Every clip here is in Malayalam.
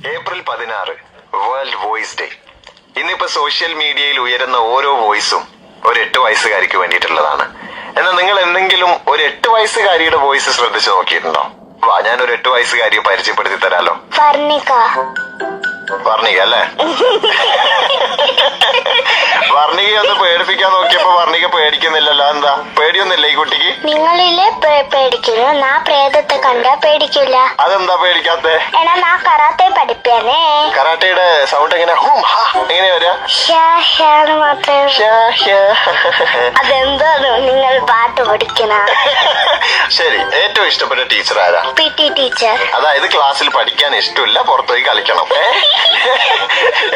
April 16 world voice day. ഇന്നിപ്പോ സോഷ്യൽ മീഡിയയിൽ ഉയരുന്ന ഓരോ വോയിസും ഒരു 8 വയസ്സുകാരിക്ക് വേണ്ടിയിട്ടുള്ളതാണ്. എന്നാൽ നിങ്ങൾ എന്തെങ്കിലും ഒരു 8 വയസ്സുകാരിയുടെ വോയിസ് ശ്രദ്ധിച്ചു നോക്കിയിട്ടുണ്ടോ? വാ, ഞാൻ ഒരു 8 വയസ്സുകാരിയെ പരിചയപ്പെടുത്തി തരാലോ. വർണിക അല്ലേ? വർണിക ഒന്ന് പേടിപ്പിക്കാൻ നോക്കിയപ്പോ വർണിക പേടിക്കുന്നില്ലല്ലോ. എന്താ പേടിയൊന്നുമില്ല ഈ കുട്ടിക്ക്? നിങ്ങളിലെ പേടിക്കുന്നു, നാ പ്രേതത്തെ കണ്ടാ പേടിക്കില്ല. അതെന്താ പേടിക്കാത്തെ? എന്നാ നാ കറാത്തെ പഠിപ്പാനേ. കരാട്ടയുടെ സൗണ്ട് എങ്ങനെ എങ്ങനെയാ വരാ? അതെന്താണ് നിങ്ങൾ പാട്ട് പഠിക്കണ? ശരി, ഏറ്റവും ഇഷ്ടപ്പെട്ട ടീച്ചർ ആരാ? PT teacher. അതായത് ക്ലാസ്സിൽ പഠിക്കാൻ ഇഷ്ടമില്ല, പുറത്തുപോയി കളിക്കണം.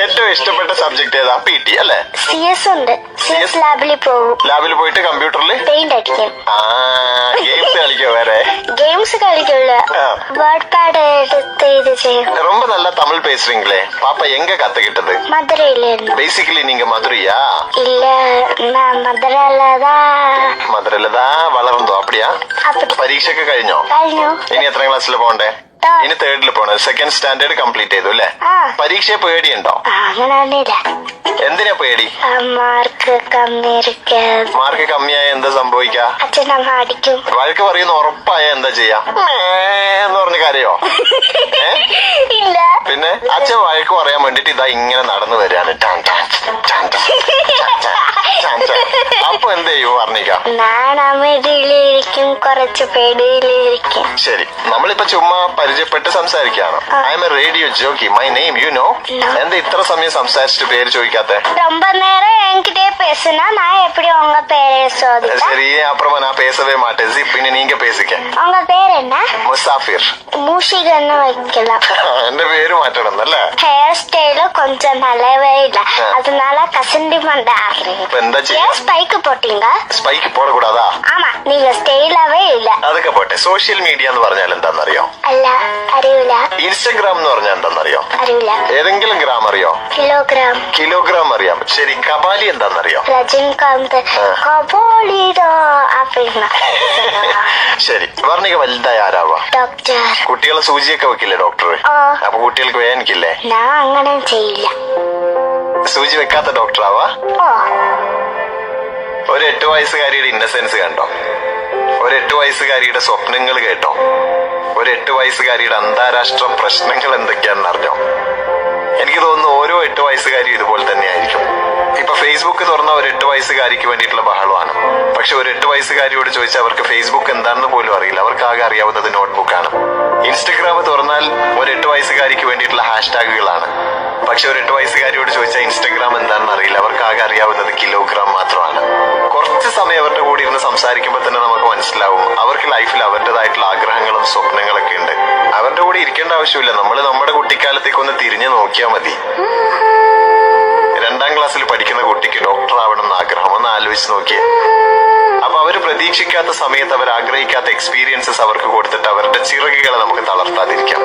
ഏറ്റവും ഇഷ്ടപ്പെട്ട സബ്ജക്ട് ഏതാ? PT അല്ലേ? CS ഉണ്ട്. CS ലാബിൽ പോകും. ലാബിൽ പോയിട്ട് കമ്പ്യൂട്ടറിൽ പെയിന്റ് അടിക്കും. ഗെയിംസ് കളിക്കോ? വേറെ ഗെയിംസ് കളിക്കുള്ള വേർഡ് പാഡ് എടുത്ത് ഇത് ചെയ്യും. ரொம்ப நல்லா தமிழ் பேசுறீங்களே, பாப்பா எங்க கத்துக்கிட்டது? மதுரையில இருந்து. பேசிக்கலி நீங்க மதுரையா? இல்ல, நான் മധുരയില വളർന്നോ? அப்படியா? പരീക്ഷയൊക്കെ കഴിഞ്ഞോ? കഴിഞ്ഞു. ഇനി എത്ര ക്ലാസ്സിൽ പോകണ്ടേ? ഇനി 3rd പോണേ. 2nd സ്റ്റാൻഡേർഡ് കംപ്ലീറ്റ് ചെയ്തു അല്ലേ? പരീക്ഷയെ പേടിയുണ്ടോ? അങ്ങനെയൊന്നുമില്ല. എന്തിനാ പേടി? മാർക്ക് കമ്മിയായ എന്താ സംഭവിക്കാ? അച്ഛനമ്മ അടിക്കും. വഴക്ക് പറയുന്ന ഉറപ്പായ എന്താ ചെയ്യാ? എന്ന് പറഞ്ഞ കാര്യോ? ഇല്ല. പിന്നെ അച്ഛൻ വഴക്ക് പറയാൻ വേണ്ടിട്ട് ഇതാ ഇങ്ങനെ നടന്നു വരാണ്. അപ്പൊ എന്ത് ചെയ്യും വർണ്ണിക്ക? ഞാൻ അമിതിയിലിരിക്കും, കുറച്ച് പേടിയിലിരിക്കും. ശരി, നമ്മളിപ്പോ ചുമ്മാ പരിചയപ്പെട്ട് സംസാരിക്കാണ്. I am a radio jockey, my name you know. എന്താ ഇത്ര സമയം സംസാരിച്ചിട്ട് പേര് ചോദിക്കാത്തെ? ரொம்ப நேரம் என்கிட்ட பேசுனா நான் எப்படி உங்க பேரை சோதிப்பேன்? சரி, அப்புறமா நான் பேசவே மாட்டேன். பின்ன நீங்க பேசிக்க. உங்க பேர் என்ன? முசாഫിർ. மூஷிகன்னு வைக்கலாம். എന്റെ പേര് മാറ്റണം അല്ലേ? ஹேர் ஸ்டைல கொஞ்சம் நல்லாவே இல்ல, அதனால கசண்டி மண்டை ஆடுறீங்க. എന്താ ചെയ്യാ? ஸ்பைக்கு போட்டீங்க. സ്പൈക്ക് പോടകൂടാതാ? ஆமா, நீங்க ஸ்டைலாவே இல்ல. അതൊക്കെ പോട്ടെ. സോഷ്യൽ മീഡിയ എന്ന് പറഞ്ഞാൽ എന്താണെന്നറിയോ? അല്ല, അറിയില്ല. ഇൻസ്റ്റഗ്രാം എന്ന് പറഞ്ഞാൽ എന്താണെന്നറിയോ? അറിയില്ല. ഏതെങ്കിലും ഗ്രാം അറിയോ? കിലോഗ്രാം. കിലോഗ്രാം അറിയാം. ശരി, കപാലി എന്താണെന്നറിയോ? രജനികാന്ത് കബോളിതോ அப்படின்னா. ശരി, വർണ്ണിക വലുതായ ആരാവാ? ഡോക്ടർ. കുട്ടികളെ സൂചിയൊക്കെ വെക്കില്ലേ ഡോക്ടർ? അപ്പൊ കുട്ടികൾക്ക് വേദനിക്കില്ലേ? ഞാൻ അങ്ങനെ ചെയ്യില്ല. സൂചി വെക്കാത്ത ഡോക്ടറാവാ? ഒരു 8 വയസ്സുകാരിയുടെ ഇന്നസെൻസ് കണ്ടോ? ഒരു 8 വയസ്സുകാരിയുടെ സ്വപ്നങ്ങൾ കേട്ടോ? ഒരു 8 വയസ്സുകാരിയുടെ അന്താരാഷ്ട്ര പ്രശ്നങ്ങൾ എന്തൊക്കെയാണെന്ന് അറിഞ്ഞോ? എനിക്ക് തോന്നുന്നു ഓരോ 8 വയസ്സുകാരിയും ഇതുപോലെ തന്നെയായിരിക്കും. ഇപ്പൊ ഫേസ്ബുക്ക് തുറന്ന ഒരു 8 വയസ്സുകാരിക്ക് വേണ്ടിയിട്ടുള്ള ബഹളമാണ്. പക്ഷെ ഒരു 8 വയസ്സുകാരിയോട് ചോദിച്ചാൽ അവർക്ക് ഫേസ്ബുക്ക് എന്താണെന്ന് പോലും അറിയില്ല. അവർക്ക് ആകെ അറിയാവുന്നത് നോട്ട്ബുക്കാണ്. ഇൻസ്റ്റഗ്രാം തുറന്നാൽ ഒരു 8 വയസ്സുകാരിക്ക് വേണ്ടിയിട്ടുള്ള ഹാഷ്ടാഗുകളാണ്. പക്ഷെ ഒരു 8 വയസ്സുകാരിയോട് ചോദിച്ചാൽ ഇൻസ്റ്റഗ്രാം എന്താണെന്ന് അറിയില്ല. അവർക്ക് ആകെ അറിയാവുന്നത് കിലോഗ്രാം മാത്രമാണ്. കുറച്ച് സമയം അവരുടെ കൂടെ ഇരുന്ന് സംസാരിക്കുമ്പോൾ തന്നെ നമുക്ക് മനസ്സിലാവും അവർക്ക് ലൈഫിൽ അവരുടേതായിട്ടുള്ള ആഗ്രഹങ്ങളും സ്വപ്നങ്ങളൊക്കെ ഉണ്ട്. അവരുടെ കൂടെ ഇരിക്കേണ്ട ആവശ്യമില്ല. നമ്മൾ നമ്മുടെ കുട്ടിക്കാലത്തേക്ക് ഒന്ന് തിരിഞ്ഞു നോക്കിയാൽ മതി. 2ാം ക്ലാസ്സിൽ പഠിക്കുന്ന കുട്ടിക്ക് ഡോക്ടർ ആവണം എന്ന് ആഗ്രഹം, ഒന്ന് ആലോചിച്ച് നോക്കിയേ. അപ്പൊ അവര് പ്രതീക്ഷിക്കാത്ത സമയത്ത് അവർ ആഗ്രഹിക്കാത്ത എക്സ്പീരിയൻസസ് അവർക്ക് കൊടുത്തിട്ട് അവരുടെ ചിറകുകളെ നമുക്ക് തളർത്താതിരിക്കാം.